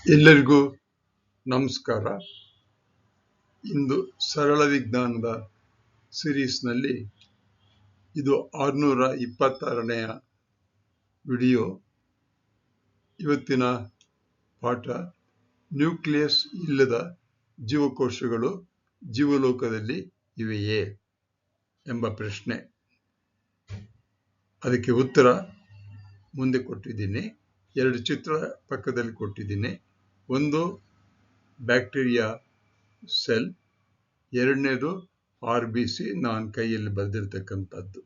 ಎಲ್ಲರಿಗೂ ನಮಸ್ಕಾರ. ಇಂದು ಸರಳ ವಿಜ್ಞಾನದ ಸಿರೀಸ್ನಲ್ಲಿ ಇದು 626ನೆಯ ವಿಡಿಯೋ. ಇವತ್ತಿನ ಪಾಠ ನ್ಯೂಕ್ಲಿಯಸ್ ಇಲ್ಲದ ಜೀವಕೋಶಗಳು ಜೀವಲೋಕದಲ್ಲಿ ಇವೆಯೇ ಎಂಬ ಪ್ರಶ್ನೆ. ಅದಕ್ಕೆ ಉತ್ತರ ಮುಂದೆ ಕೊಟ್ಟಿದ್ದೀನಿ. 2 ಚಿತ್ರ ಪಕ್ಕದಲ್ಲಿ ಕೊಟ್ಟಿದ್ದೀನಿ. ಒಂದು ಬ್ಯಾಕ್ಟೀರಿಯಾ ಸೆಲ್, ಎರಡನೇದು RBC, ನಾನು ಕೈಯಲ್ಲಿ ಬರೆದಿರ್ತಕ್ಕಂಥದ್ದು.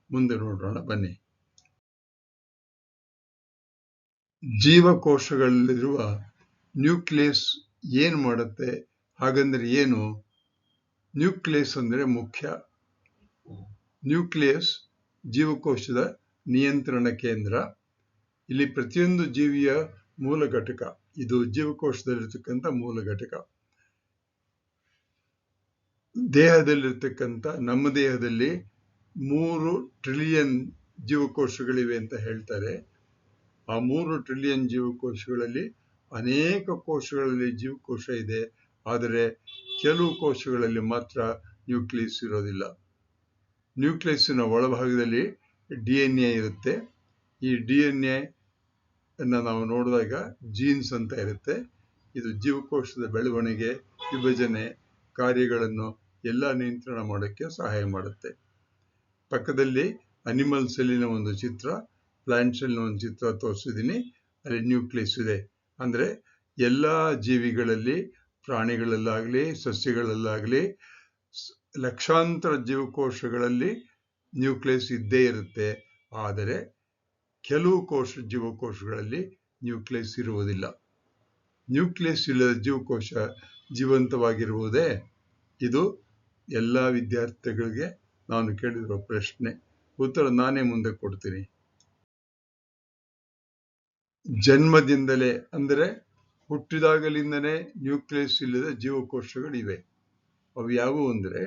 ಮುಂದೆ ನೋಡೋಣ ಬನ್ನಿ. ಜೀವಕೋಶಗಳಲ್ಲಿರುವ ನ್ಯೂಕ್ಲಿಯಸ್ ಏನು ಮಾಡುತ್ತೆ? ಹಾಗಂದ್ರೆ ಏನು? ನ್ಯೂಕ್ಲಿಯಸ್ ಅಂದರೆ ಮುಖ್ಯ. ನ್ಯೂಕ್ಲಿಯಸ್ ಜೀವಕೋಶದ ನಿಯಂತ್ರಣ ಕೇಂದ್ರ. ಇಲ್ಲಿ ಪ್ರತಿಯೊಂದು ಜೀವಿಯ ಮೂಲ ಘಟಕ. ಇದು ಜೀವಕೋಶದಲ್ಲಿರ್ತಕ್ಕಂಥ ಮೂಲ ಘಟಕ. ದೇಹದಲ್ಲಿರ್ತಕ್ಕಂಥ ನಮ್ಮ ದೇಹದಲ್ಲಿ 3 ಟ್ರಿಲಿಯನ್ ಜೀವಕೋಶಗಳಿವೆ ಅಂತ ಹೇಳ್ತಾರೆ. ಆ 3 ಟ್ರಿಲಿಯನ್ ಜೀವಕೋಶಗಳಲ್ಲಿ ಅನೇಕ ಕೋಶಗಳಲ್ಲಿ ಜೀವಕೋಶ ಇದೆ. ಆದರೆ ಕೆಲವು ಕೋಶಗಳಲ್ಲಿ ಮಾತ್ರ ನ್ಯೂಕ್ಲಿಯಸ್ ಇರೋದಿಲ್ಲ. ನ್ಯೂಕ್ಲಿಯಸ್ಸಿನ ಒಳಭಾಗದಲ್ಲಿ DNA ಇರುತ್ತೆ. ಈ DNA ಅನ್ನು ನಾವು ನೋಡಿದಾಗ ಜೀನ್ಸ್ ಅಂತ ಇರುತ್ತೆ. ಇದು ಜೀವಕೋಶದ ಬೆಳವಣಿಗೆ, ವಿಭಜನೆ ಕಾರ್ಯಗಳನ್ನು ಎಲ್ಲ ನಿಯಂತ್ರಣ ಮಾಡೋಕ್ಕೆ ಸಹಾಯ ಮಾಡುತ್ತೆ. ಪಕ್ಕದಲ್ಲಿ ಅನಿಮಲ್ ಸೆಲ್ಲಿನ ಒಂದು ಚಿತ್ರ, ಪ್ಲಾಂಟ್ ಸೆಲ್ಲಿನ ಒಂದು ಚಿತ್ರ ತೋರಿಸಿದ್ದೀನಿ. ಅಲ್ಲಿ ನ್ಯೂಕ್ಲಿಯಸ್ ಇದೆ. ಅಂದರೆ ಎಲ್ಲ ಜೀವಿಗಳಲ್ಲಿ, ಪ್ರಾಣಿಗಳಲ್ಲಾಗಲಿ ಸಸ್ಯಗಳಲ್ಲಾಗಲಿ ಲಕ್ಷಾಂತರ ಜೀವಕೋಶಗಳಲ್ಲಿ ನ್ಯೂಕ್ಲಿಯಸ್ ಇದ್ದೇ ಇರುತ್ತೆ. ಆದರೆ ಕೆಲವು ಜೀವಕೋಶಗಳಲ್ಲಿ ನ್ಯೂಕ್ಲಿಯಸ್ ಇರುವುದಿಲ್ಲ. ನ್ಯೂಕ್ಲಿಯಸ್ ಇಲ್ಲದ ಜೀವಕೋಶ ಜೀವಂತವಾಗಿರುವುದೇ? ಇದು ಎಲ್ಲ ವಿದ್ಯಾರ್ಥಿಗಳಿಗೆ ನಾನು ಕೇಳಿರುವ ಪ್ರಶ್ನೆ. ಉತ್ತರ ನಾನೇ ಮುಂದೆ ಕೊಡ್ತೀನಿ. ಜನ್ಮದಿಂದಲೇ, ಅಂದರೆ ಹುಟ್ಟಿದಾಗಲಿಂದನೇ ನ್ಯೂಕ್ಲಿಯಸ್ ಇಲ್ಲದ ಜೀವಕೋಶಗಳಿವೆ. ಅವು ಯಾವುವು ಅಂದರೆ,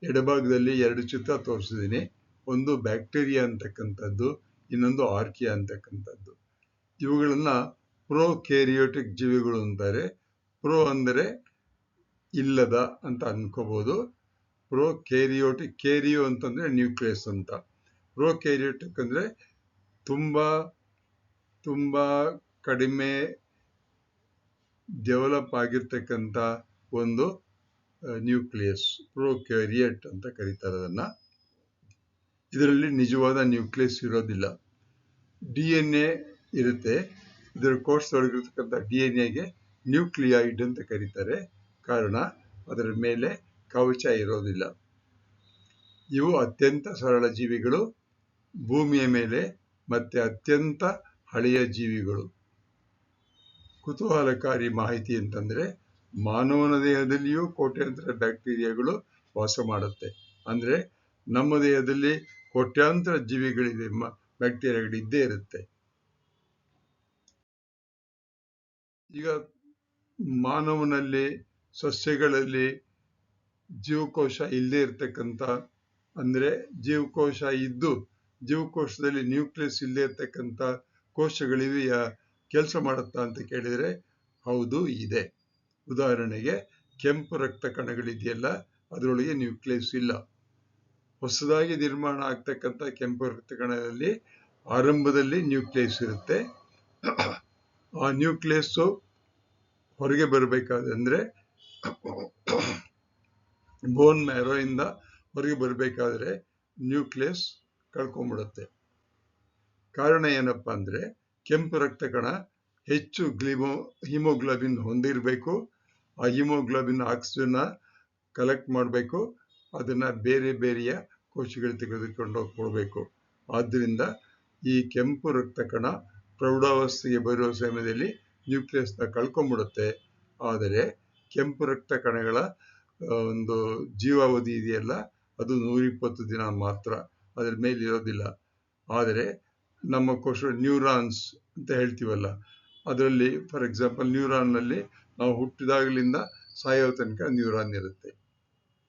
ಎಡಭಾಗದಲ್ಲಿ 2 ಚಿತ್ರ ತೋರಿಸಿದ್ದೀನಿ. ಒಂದು ಬ್ಯಾಕ್ಟೀರಿಯಾ ಅಂತಕ್ಕಂಥದ್ದು, ಇನ್ನೊಂದು ಆರ್ಕಿಯಾ ಅಂತಕ್ಕಂಥದ್ದು. ಇವುಗಳನ್ನ ಪ್ರೊಕ್ಯಾರಿಯೋಟಿಕ್ ಜೀವಿಗಳು ಅಂತಾರೆ. ಪ್ರೋ ಅಂದರೆ ಇಲ್ಲದ ಅಂತ ಅನ್ಕೋಬಹುದು. ಪ್ರೊಕ್ಯಾರಿಯೋಟಿಕ್, ಕ್ಯಾರಿಯೋ ಅಂತಂದ್ರೆ ನ್ಯೂಕ್ಲಿಯಸ್ ಅಂತ. ಪ್ರೊಕ್ಯಾರಿಯೋಟಿಕ್ ಅಂದ್ರೆ ತುಂಬಾ ಕಡಿಮೆ ಡೆವಲಪ್ ಆಗಿರ್ತಕ್ಕಂಥ ಒಂದು ನ್ಯೂಕ್ಲಿಯಸ್, ಪ್ರೊಕ್ಯಾರಿಯೇಟ್ ಅಂತ ಕರೀತಾರೆ ಅದನ್ನ. ಇದರಲ್ಲಿ ನಿಜವಾದ ನ್ಯೂಕ್ಲಿಯಸ್ ಇರೋದಿಲ್ಲ. DNA ಇರುತ್ತೆ. ಇದರ ಕೋಶದೊಳಗಿರ್ತಕ್ಕಂಥ DNA ನ್ಯೂಕ್ಲಿಯಾಯ್ಡ್ ಅಂತ ಕರೀತಾರೆ. ಕಾರಣ ಅದರ ಮೇಲೆ ಕವಚ ಇರೋದಿಲ್ಲ. ಇವು ಅತ್ಯಂತ ಸರಳ ಜೀವಿಗಳು, ಭೂಮಿಯ ಮೇಲೆ ಮತ್ತೆ ಅತ್ಯಂತ ಹಳೆಯ ಜೀವಿಗಳು. ಕುತೂಹಲಕಾರಿ ಮಾಹಿತಿ ಅಂತಂದ್ರೆ, ಮಾನವನ ದೇಹದಲ್ಲಿಯೂ ಕೋಟ್ಯಾಂತರ ಬ್ಯಾಕ್ಟೀರಿಯಾಗಳು ವಾಸ ಮಾಡುತ್ತೆ. ಅಂದ್ರೆ ನಮ್ಮ ದೇಹದಲ್ಲಿ ಕೋಟ್ಯಾಂತರ ಜೀವಿಗಳಿದೆ, ಬ್ಯಾಕ್ಟೀರಿಯಾಗಳಿದ್ದೇ ಇರುತ್ತೆ. ಈಗ ಮಾನವನಲ್ಲಿ, ಸಸ್ಯಗಳಲ್ಲಿ ಜೀವಕೋಶ ಇಲ್ಲದೆ ಇರ್ತಕ್ಕಂಥ, ಅಂದ್ರೆ ಜೀವಕೋಶ ಇದ್ದು ಜೀವಕೋಶದಲ್ಲಿ ನ್ಯೂಕ್ಲಿಯಸ್ ಇಲ್ಲದೆ ಇರ್ತಕ್ಕಂಥ ಕೋಶಗಳಿವೆಯಾ? ಕೆಲಸ ಮಾಡುತ್ತಾ ಅಂತ ಕೇಳಿದರೆ ಹೌದು, ಇದೆ. ಉದಾಹರಣೆಗೆ ಕೆಂಪು ರಕ್ತ ಕಣಗಳಿದೆಯಲ್ಲ, ಅದರೊಳಗೆ ನ್ಯೂಕ್ಲಿಯಸ್ ಇಲ್ಲ. ಹೊಸದಾಗಿ ನಿರ್ಮಾಣ ಆಗ್ತಕ್ಕಂಥ ಕೆಂಪು ರಕ್ತ ಕಣದಲ್ಲಿ ಆರಂಭದಲ್ಲಿ ನ್ಯೂಕ್ಲಿಯಸ್ ಇರುತ್ತೆ. ಆ ನ್ಯೂಕ್ಲಿಯಸ್ ಹೊರಗೆ ಬರಬೇಕಾದ್ರೆ, ಬೋನ್ ಮ್ಯಾರೋ ಇಂದ ಹೊರಗೆ ಬರಬೇಕಾದ್ರೆ ನ್ಯೂಕ್ಲಿಯಸ್ ಕಳ್ಕೊಂಡ್ಬಿಡುತ್ತೆ. ಕಾರಣ ಏನಪ್ಪಾ ಅಂದ್ರೆ, ಕೆಂಪು ರಕ್ತ ಕಣ ಹೆಚ್ಚು ಹಿಮೋಗ್ಲೋಬಿನ್ ಹೊಂದಿರಬೇಕು. ಆ ಹಿಮೋಗ್ಲೋಬಿನ್ ಆಕ್ಸಿಜನ್ ಕಲೆಕ್ಟ್ ಮಾಡಬೇಕು. ಅದನ್ನ ಬೇರೆ ಬೇರೆಯ ಕೋಶಗಳು ತೆಗೆದುಕೊಂಡು ಕೊಡಬೇಕು. ಆದ್ದರಿಂದ ಈ ಕೆಂಪು ರಕ್ತ ಕಣ ಪ್ರೌಢಾವಸ್ಥೆಗೆ ಬರುವ ಸಮಯದಲ್ಲಿ ನ್ಯೂಕ್ಲಿಯಸ್ನ ಕಳ್ಕೊಂಡ್ಬಿಡುತ್ತೆ. ಆದರೆ ಕೆಂಪು ರಕ್ತ ಕಣಗಳ ಒಂದು ಜೀವಾವಧಿ ಇದೆಯಲ್ಲ, ಅದು 120 ದಿನ ಮಾತ್ರ, ಅದರ ಮೇಲೆ ಇರೋದಿಲ್ಲ. ಆದರೆ ನಮ್ಮ ಕೋಶ ನ್ಯೂರಾನ್ಸ್ ಅಂತ ಹೇಳ್ತೀವಲ್ಲ, ಅದರಲ್ಲಿ ಫಾರ್ ಎಕ್ಸಾಂಪಲ್ ನ್ಯೂರಾನ್ ನಲ್ಲಿ ನಾವು ಹುಟ್ಟಿದಾಗಲಿಂದ ಸಾಯೋ ತನಕ ನ್ಯೂರಾನ್ ಇರುತ್ತೆ.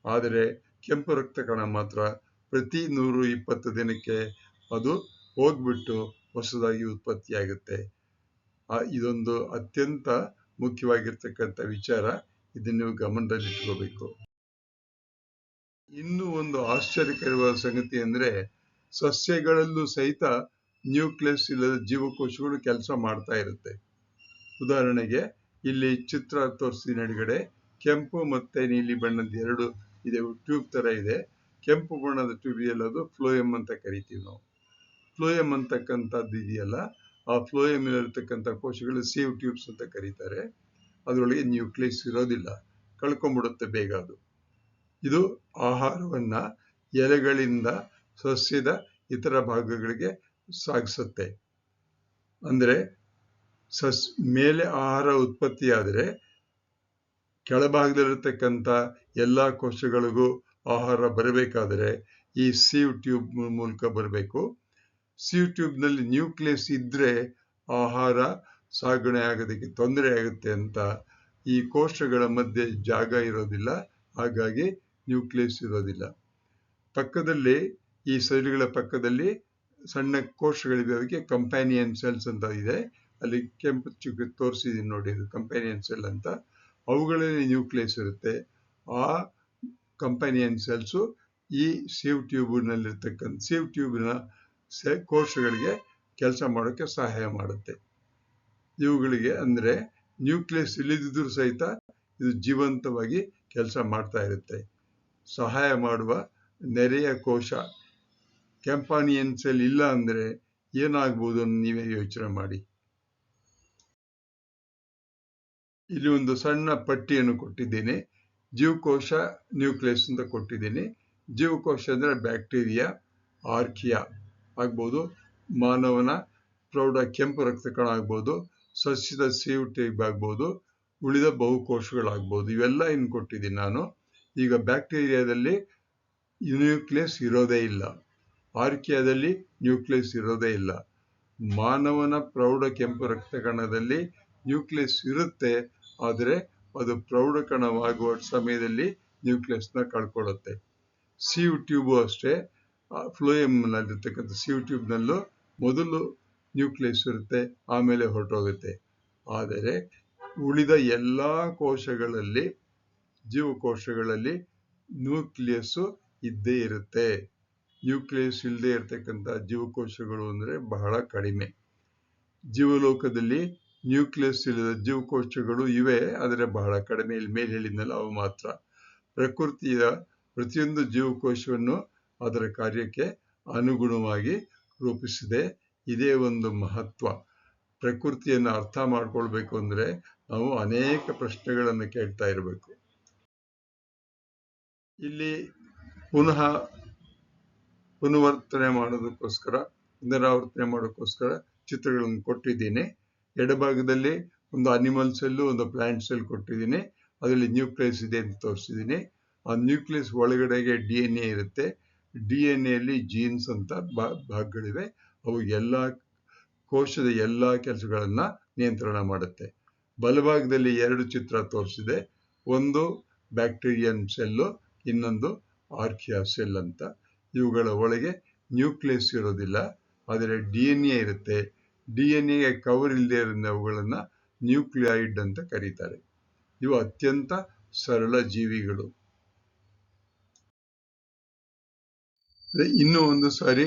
ಆದರೆ ಕೆಂಪು ರಕ್ತ ಕಣ ಮಾತ್ರ ಪ್ರತಿ 120 ದಿನಕ್ಕೆ ಅದು ಹೋಗ್ಬಿಟ್ಟು ಹೊಸದಾಗಿ ಉತ್ಪತ್ತಿ ಆಗುತ್ತೆ. ಇದೊಂದು ಅತ್ಯಂತ ಮುಖ್ಯವಾಗಿರ್ತಕ್ಕಂಥ ವಿಚಾರ. ಇದನ್ನು ನೀವು ಗಮನದಲ್ಲಿಟ್ಕೋಬೇಕು. ಇನ್ನೂ ಒಂದು ಆಶ್ಚರ್ಯಕರವಾದ ಸಂಗತಿ ಅಂದ್ರೆ ಸಸ್ಯಗಳಲ್ಲೂ ಸಹಿತ ನ್ಯೂಕ್ಲಿಯಸ್ ಇಲ್ಲದ ಜೀವಕೋಶಗಳು ಕೆಲಸ ಮಾಡ್ತಾ ಇರುತ್ತೆ. ಉದಾಹರಣೆಗೆ ಇಲ್ಲಿ ಚಿತ್ರ ತೋರಿಸಿದ ಎಡಗಡೆ ಕೆಂಪು ಮತ್ತೆ ನೀಲಿ ಬಣ್ಣದ ಎರಡು ಇದೆ, ಟ್ಯೂಬ್ ತರ ಇದೆ. ಕೆಂಪು ಬಣ್ಣದ ಟ್ಯೂಬ್ ಇದೆಯಲ್ಲ, ಅದು ಫ್ಲೋಯಂ ಅಂತ ಕರಿತೀವಿ ನಾವು. ಫ್ಲೋಯಂ ಅಂತಕ್ಕಂಥದ್ದು ಇದೆಯಲ್ಲ, ಆ ಫ್ಲೋಯಂ ಇರತಕ್ಕಂಥ ಕೋಶಗಳು ಸೀವ್ ಟ್ಯೂಬ್ಸ್ ಅಂತ ಕರೀತಾರೆ. ಅದರೊಳಗೆ ನ್ಯೂಕ್ಲಿಯಸ್ ಇರೋದಿಲ್ಲ, ಕಳ್ಕೊಂಡ್ಬಿಡುತ್ತೆ ಬೇಗ ಅದು. ಇದು ಆಹಾರವನ್ನ ಎಲೆಗಳಿಂದ ಸಸ್ಯದ ಇತರ ಭಾಗಗಳಿಗೆ ಸಾಗಿಸುತ್ತೆ. ಅಂದ್ರೆ ಮೇಲೆ ಆಹಾರ ಉತ್ಪತ್ತಿಯಾದರೆ ಕೆಳಭಾಗದಲ್ಲಿರ್ತಕ್ಕಂಥ ಎಲ್ಲಾ ಕೋಶಗಳಿಗೂ ಆಹಾರ ಬರಬೇಕಾದರೆ ಈ ಸೀವ್ ಟ್ಯೂಬ್ ಮೂಲಕ ಬರಬೇಕು. ಸೀವ್ ಟ್ಯೂಬ್ ನಲ್ಲಿ ನ್ಯೂಕ್ಲಿಯಸ್ ಇದ್ರೆ ಆಹಾರ ಸಾಗಣೆ ಆಗೋದಕ್ಕೆ ತೊಂದರೆ ಆಗುತ್ತೆ ಅಂತ ಈ ಕೋಶಗಳ ಮಧ್ಯೆ ಜಾಗ ಇರೋದಿಲ್ಲ, ಹಾಗಾಗಿ ನ್ಯೂಕ್ಲಿಯಸ್ ಇರೋದಿಲ್ಲ. ಪಕ್ಕದಲ್ಲಿ ಈ ಸೆಲ್ಗಳ ಪಕ್ಕದಲ್ಲಿ ಸಣ್ಣ ಕೋಶಗಳಿವೆ, ಅದಕ್ಕೆ ಕಂಪ್ಯಾನಿಯನ್ ಸೆಲ್ಸ್ ಅಂತ ಇದೆ. ಅಲ್ಲಿ ಕೆಂಪು ಚುಕ್ಕೆ ತೋರಿಸಿದೀನಿ ನೋಡಿ, ಅದು ಕಂಪ್ಯಾನಿಯನ್ ಸೆಲ್ ಅಂತ. ಅವುಗಳಲ್ಲಿ ನ್ಯೂಕ್ಲಿಯಸ್ ಇರುತ್ತೆ. ಆ ಕಂಪ್ಯಾನಿಯನ್ ಸೆಲ್ಸು ಈ ಸೀವ್ ಟ್ಯೂಬ್ನ ಕೋಶಗಳಿಗೆ ಕೆಲಸ ಮಾಡೋಕ್ಕೆ ಸಹಾಯ ಮಾಡುತ್ತೆ. ಇವುಗಳಿಗೆ ಅಂದ್ರೆ ನ್ಯೂಕ್ಲಿಯಸ್ ಇಲ್ಲದಿದ್ರೂ ಸಹಿತ ಇದು ಜೀವಂತವಾಗಿ ಕೆಲಸ ಮಾಡ್ತಾ ಇರುತ್ತೆ. ಸಹಾಯ ಮಾಡುವ ನೆರೆಯ ಕೋಶ ಕಂಪ್ಯಾನಿಯನ್ ಸೆಲ್ ಇಲ್ಲ ಅಂದ್ರೆ ಏನಾಗ್ಬೋದು ಅಂತ ನೀವೇ ಯೋಚನೆ ಮಾಡಿ. ಇಲ್ಲಿ ಒಂದು ಸಣ್ಣ ಪಟ್ಟಿಯನ್ನು ಕೊಟ್ಟಿದ್ದೇನೆ. ಜೀವಕೋಶ ನ್ಯೂಕ್ಲಿಯಸ್ ಅಂತ ಕೊಟ್ಟಿದ್ದೀನಿ. ಜೀವಕೋಶ ಅಂದ್ರೆ ಬ್ಯಾಕ್ಟೀರಿಯಾ, ಆರ್ಕಿಯಾ ಆಗ್ಬೋದು, ಮಾನವನ ಪ್ರೌಢ ಕೆಂಪು ರಕ್ತ ಕಣ ಆಗ್ಬೋದು, ಸಸ್ಯದ ಸೀವ್ ಟ್ಯೂಬ್ ಆಗ್ಬೋದು, ಉಳಿದ ಬಹುಕೋಶಗಳಾಗ್ಬೋದು. ಇವೆಲ್ಲ ಇನ್ನು ಕೊಟ್ಟಿದ್ದೀನಿ ನಾನು. ಈಗ ಬ್ಯಾಕ್ಟೀರಿಯಾದಲ್ಲಿ ನ್ಯೂಕ್ಲಿಯಸ್ ಇರೋದೇ ಇಲ್ಲ, ಆರ್ಕಿಯಾದಲ್ಲಿ ನ್ಯೂಕ್ಲಿಯಸ್ ಇರೋದೇ ಇಲ್ಲ. ಮಾನವನ ಪ್ರೌಢ ಕೆಂಪು ರಕ್ತ ಕಣದಲ್ಲಿ ನ್ಯೂಕ್ಲಿಯಸ್ ಇರುತ್ತೆ, ಆದರೆ ಅದು ಪ್ರೌಢ ಕಣವಾಗುವ ಸಮಯದಲ್ಲಿ ನ್ಯೂಕ್ಲಿಯಸ್ನ ಕಳ್ಕೊಳ್ಳುತ್ತೆ. ಸೀವ್ ಟ್ಯೂಬ್ ಅಷ್ಟೇ, ಫ್ಲೋಯಂ ನಲ್ಲಿರ್ತಕ್ಕಂಥ ಸೀವ್ ಟ್ಯೂಬ್ನಲ್ಲೂ ಮೊದಲು ನ್ಯೂಕ್ಲಿಯಸ್ ಇರುತ್ತೆ, ಆಮೇಲೆ ಹೊರಟೋಗುತ್ತೆ. ಆದರೆ ಉಳಿದ ಎಲ್ಲಾ ಕೋಶಗಳಲ್ಲಿ, ಜೀವಕೋಶಗಳಲ್ಲಿ ನ್ಯೂಕ್ಲಿಯಸ್ ಇದ್ದೇ ಇರುತ್ತೆ. ನ್ಯೂಕ್ಲಿಯಸ್ ಇಲ್ಲದೆ ಇರತಕ್ಕಂಥ ಜೀವಕೋಶಗಳು ಅಂದ್ರೆ ಬಹಳ ಕಡಿಮೆ. ಜೀವಲೋಕದಲ್ಲಿ ನ್ಯೂಕ್ಲಿಯಸ್ ಇಲ್ಲದ ಜೀವಕೋಶಗಳು ಇವೆ, ಆದರೆ ಬಹಳ ಕಡಿಮೆ. ಇಲ್ಲಿ ಮೇಲೆ ಹೇಳಿದ್ನಲ್ಲ ಅವು ಮಾತ್ರ. ಪ್ರಕೃತಿಯ ಪ್ರತಿಯೊಂದು ಜೀವಕೋಶವನ್ನು ಅದರ ಕಾರ್ಯಕ್ಕೆ ಅನುಗುಣವಾಗಿ ರೂಪಿಸಿದೆ. ಇದೇ ಒಂದು ಮಹತ್ವ. ಪ್ರಕೃತಿಯನ್ನು ಅರ್ಥ ಮಾಡ್ಕೊಳ್ಬೇಕು ಅಂದ್ರೆ ನಾವು ಅನೇಕ ಪ್ರಶ್ನೆಗಳನ್ನು ಕೇಳ್ತಾ ಇರಬೇಕು. ಇಲ್ಲಿ ಪುನರಾವರ್ತನೆ ಮಾಡೋದಕ್ಕೋಸ್ಕರ ಚಿತ್ರಗಳನ್ನು ಕೊಟ್ಟಿದ್ದೀನಿ. ಎಡಭಾಗದಲ್ಲಿ ಒಂದು ಅನಿಮಲ್ ಸೆಲ್, ಒಂದು ಪ್ಲಾಂಟ್ ಸೆಲ್ ಕೊಟ್ಟಿದ್ದೀನಿ. ಅದರಲ್ಲಿ ನ್ಯೂಕ್ಲಿಯಸ್ ಇದೆ ಅಂತ ತೋರಿಸಿದ್ದೀನಿ. ಆ ನ್ಯೂಕ್ಲಿಯಸ್ ಒಳಗಡೆಗೆ DNA ಇರುತ್ತೆ. DNA ಅಲ್ಲಿ ಜೀನ್ಸ್ ಅಂತ ಭಾಗಗಳಿವೆ. ಅವು ಕೋಶದ ಎಲ್ಲಾ ಕೆಲಸಗಳನ್ನ ನಿಯಂತ್ರಣ ಮಾಡುತ್ತೆ. ಬಲಭಾಗದಲ್ಲಿ ಎರಡು ಚಿತ್ರ ತೋರಿಸಿದೆ. ಒಂದು ಬ್ಯಾಕ್ಟೀರಿಯನ್ ಸೆಲ್ಲು, ಇನ್ನೊಂದು ಆರ್ಕಿಯಾ ಸೆಲ್ ಅಂತ. ಇವುಗಳ ಒಳಗೆ ನ್ಯೂಕ್ಲಿಯಸ್ ಇರೋದಿಲ್ಲ, ಆದರೆ DNA ಇರುತ್ತೆ. DNA ಕವರ್ ಇಲ್ಲದೆ ಇರೋದ್ರಿಂದ ಅವುಗಳನ್ನ ನ್ಯೂಕ್ಲಿಯಾಯ್ಡ್ ಅಂತ ಕರೀತಾರೆ. ಇವು ಅತ್ಯಂತ ಸರಳ ಜೀವಿಗಳು. ಇನ್ನೂ ಒಂದು ಸಾರಿ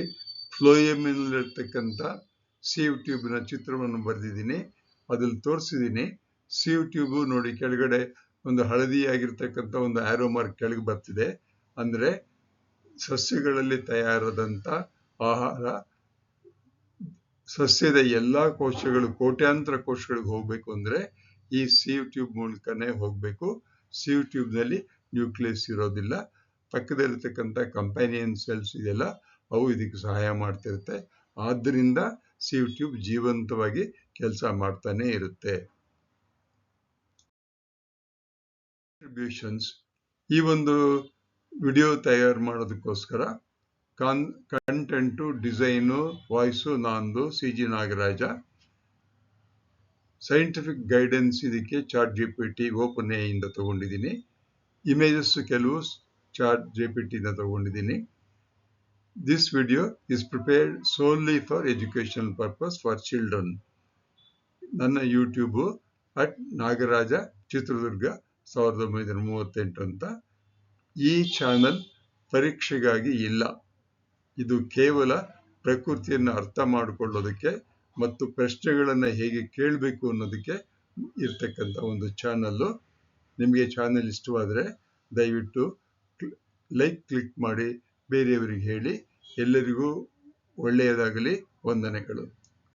ಫ್ಲೋಯಂನಲ್ಲಿರ್ತಕ್ಕಂಥ ಸೀವ್ ಟ್ಯೂಬ್ನ ಚಿತ್ರವನ್ನು ಬರೆದಿದ್ದೀನಿ, ಅದ್ರಲ್ಲಿ ತೋರಿಸಿದ್ದೀನಿ. ಸೀವ್ ಟ್ಯೂಬ್ ನೋಡಿ, ಕೆಳಗಡೆ ಒಂದು ಹಳದಿಯಾಗಿರ್ತಕ್ಕಂಥ ಒಂದು ಆರೋ ಮಾರ್ಕ್ ಕೆಳಗೆ ಬರ್ತಿದೆ. ಅಂದ್ರೆ ಸಸ್ಯಗಳಲ್ಲಿ ತಯಾರಾದಂತ ಆಹಾರ ಸಸ್ಯದ ಎಲ್ಲಾ ಕೋಶಗಳು, ಕೋಟ್ಯಾಂತರ ಕೋಶಗಳಿಗೆ ಹೋಗ್ಬೇಕು ಅಂದ್ರೆ ಈ ಸೀವ್ ಟ್ಯೂಬ್ ಮೂಲಕನೇ ಹೋಗ್ಬೇಕು. ಸೀವ್ ಟ್ಯೂಬ್ ನಲ್ಲಿ ನ್ಯೂಕ್ಲಿಯಸ್ ಇರೋದಿಲ್ಲ. ಪಕ್ಕದಲ್ಲಿರ್ತಕ್ಕಂಥ ಕಂಪ್ಯಾನಿಯನ್ ಸೆಲ್ಸ್ ಇದೆಯಲ್ಲ, ಅವು ಇದಕ್ಕೆ ಸಹಾಯ ಮಾಡ್ತಿರುತ್ತೆ. ಆದ್ದರಿಂದ ಸೀವ್ ಟ್ಯೂಬ್ ಜೀವಂತವಾಗಿ ಕೆಲಸ ಮಾಡ್ತಾನೆ ಇರುತ್ತೆ. ಕಾಂಟ್ರಿಬ್ಯೂಷನ್ಸ್. ಈ ಒಂದು ವಿಡಿಯೋ ತಯಾರು ಮಾಡೋದಕ್ಕೋಸ್ಕರ ಕಂಟೆಂಟು, ಡಿಸೈನು, ವಾಯ್ಸು ನಂದು, CG ನಾಗರಾಜ. ಸೈಂಟಿಫಿಕ್ ಗೈಡೆನ್ಸ್ ಇದಕ್ಕೆ ChatGPT OpenAI ಇಂದ ತಗೊಂಡಿದ್ದೀನಿ. ಇಮೇಜಸ್ ಕೆಲವು ChatGPT ಇಂದ ತಗೊಂಡಿದ್ದೀನಿ. This video is prepared solely for educational purpose for children. ನನ್ನ ಯೂಟ್ಯೂಬು @ನಾಗರಾಜ ಚಿತ್ರದುರ್ಗ 1938 ಅಂತ. ಈ ಚಾನಲ್ ಪರೀಕ್ಷೆಗಾಗಿ ಇಲ್ಲ, ಇದು ಕೇವಲ ಪ್ರಕೃತಿಯನ್ನು ಅರ್ಥ ಮಾಡಿಕೊಳ್ಳೋದಕ್ಕೆ ಮತ್ತು ಪ್ರಶ್ನೆಗಳನ್ನು ಹೇಗೆ ಕೇಳಬೇಕು ಅನ್ನೋದಕ್ಕೆ ಇರ್ತಕ್ಕಂಥ ಒಂದು ಚಾನಲ್ಲು. ನಿಮಗೆ ಚಾನಲ್ ಇಷ್ಟವಾದರೆ ದಯವಿಟ್ಟು ಕ್ಲಿಕ್ ಮಾಡಿ ಬೇರೆಯವರಿಗೆ ಹೇಳಿ. ಎಲ್ಲರಿಗೂ ಒಳ್ಳೆಯದಾಗಲಿ. ವಂದನೆಗಳು.